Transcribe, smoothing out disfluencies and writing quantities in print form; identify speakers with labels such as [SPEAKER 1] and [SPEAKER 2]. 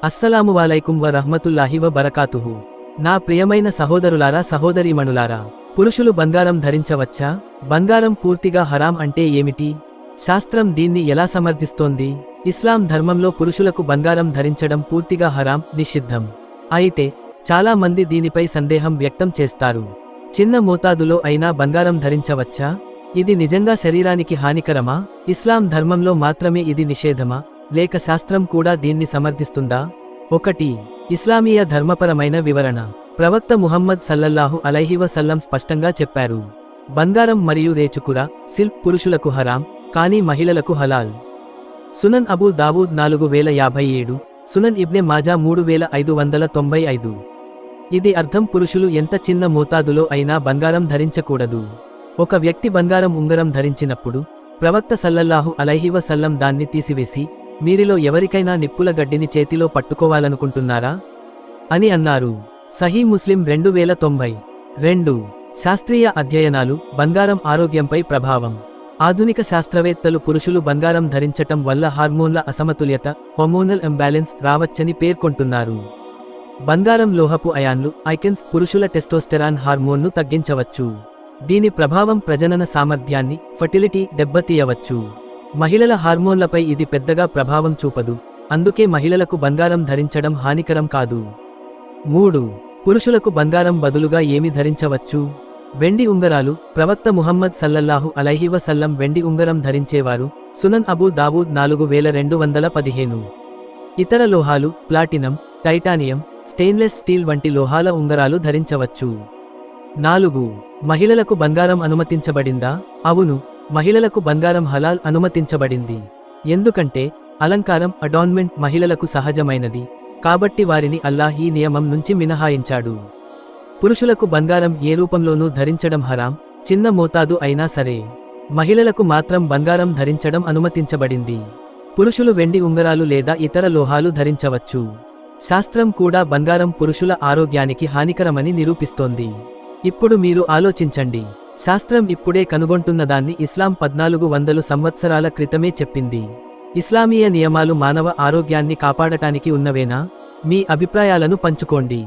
[SPEAKER 1] అస్సలాము అలైకుం వ రహ్మతుల్లాహి వ బరకాతుహు. నా ప్రియమైన సహోదరులారా సహోదరీమణులారా, పురుషులు బంగారం ధరించవచ్చా? బంగారం పూర్తిగా హరాం అంటే ఏమిటి? శాస్త్రం దీన్ని ఎలా సమర్థిస్తోంది? ఇస్లాం ధర్మంలో పురుషులకు బంగారం ధరించడం పూర్తిగా హరాం, నిషిద్ధం. అయితే చాలా మంది దీనిపై సందేహం వ్యక్తం చేస్తారు. చిన్న మోతాదులో అయినా బంగారం ధరించవచ్చా? ఇది నిజంగా శరీరానికి హానికరమా? ఇస్లాం ధర్మంలో మాత్రమే ఇది నిషేధమా, లేక శాస్త్రం కూడా దీన్ని సమర్థిస్తుందా? 1. ఇస్లామీయ ధర్మపరమైన వివరణ. ప్రవక్త ముహమ్మద్ సల్లల్లాహు అలైహి వసల్లం స్పష్టంగా చెప్పారు, బంగారం మరియు రేచుకుర, సిల్క్ పురుషులకు హరాం, కానీ మహిళలకు హలాల్. సునన్ అబూ దావూద్ 4057, సునన్ ఇబ్నె మాజా 3595. ఇది అర్థం పురుషులు ఎంత చిన్న మోతాదులో అయినా బంగారం ధరించకూడదు. ఒక వ్యక్తి బంగారం ఉంగరం ధరించినప్పుడు ప్రవక్త సల్లల్లాహు అలైహి వసల్లం దాన్ని తీసివేసి, మీరిలో ఎవరికైనా నిప్పుల గడ్డిని చేతిలో పట్టుకోవాలనుకుంటున్నారా అని అన్నారు. సహీ ముస్లిం 2090. శాస్త్రీయ అధ్యయనాలు. బంగారం ఆరోగ్యంపై ప్రభావం. ఆధునిక శాస్త్రవేత్తలు పురుషులు బంగారం ధరించటం వల్ల హార్మోన్ల అసమతుల్యత, హార్మోనల్ ఇంబ్యాలెన్స్ రావచ్చని పేర్కొంటున్నారు. బంగారం లోహపు అయాన్లు, ఐకెన్స్ పురుషుల టెస్టోస్టెరాన్ హార్మోన్ను తగ్గించవచ్చు. దీని ప్రభావం ప్రజనన సామర్థ్యాన్ని, ఫర్టిలిటీ దెబ్బతీయవచ్చు. మహిళల హార్మోన్లపై ఇది పెద్దగా ప్రభావం చూపదు, అందుకే మహిళలకు బంగారం ధరించడం హానికరం కాదు. 3. పురుషులకు బంగారం బదులుగా ఏమి ధరించవచ్చు? వెండి ఉంగరాలు. ప్రవక్త ముహమ్మద్ సల్లల్లాహు అలైహి వసల్లం వెండి ఉంగరం ధరించేవారు. సునన్ అబూ దావూద్ 4215. ఇతర లోహాలు, ప్లాటినం, టైటానియం, స్టెయిన్లెస్ స్టీల్ వంటి లోహాల ఉంగరాలు ధరించవచ్చు. 4. మహిళలకు బంగారం అనుమతించబడిందా? అవును, మహిళలకు బంగారం హలాల్ అనుమతించబడింది. ఎందుకంటే అలంకారం, అడార్న్మెంట్ మహిళలకు సహజమైనది, కాబట్టి వారిని అల్లాహ్ ఈ నియమం నుంచి మినహాయించాడు. పురుషులకు బంగారం ఏ రూపంలోనూ ధరించడం హరాం, చిన్న మోతాదు అయినా సరే. మహిళలకు మాత్రం బంగారం ధరించడం అనుమతించబడింది. పురుషులు వెండి ఉంగరాలు లేదా ఇతర లోహాలు ధరించవచ్చు. శాస్త్రం కూడా బంగారం పురుషుల ఆరోగ్యానికి హానికరమని నిరూపిస్తోంది. ఇప్పుడు మీరు ఆలోచించండి, శాస్త్రం ఇప్పుడే కనుగొంటున్నదాన్ని ఇస్లాం 1400 సంవత్సరాల క్రితమే చెప్పింది. ఇస్లామీయ నియమాలు మానవ ఆరోగ్యాన్ని కాపాడటానికి ఉన్నవేనా? మీ అభిప్రాయాలను పంచుకోండి.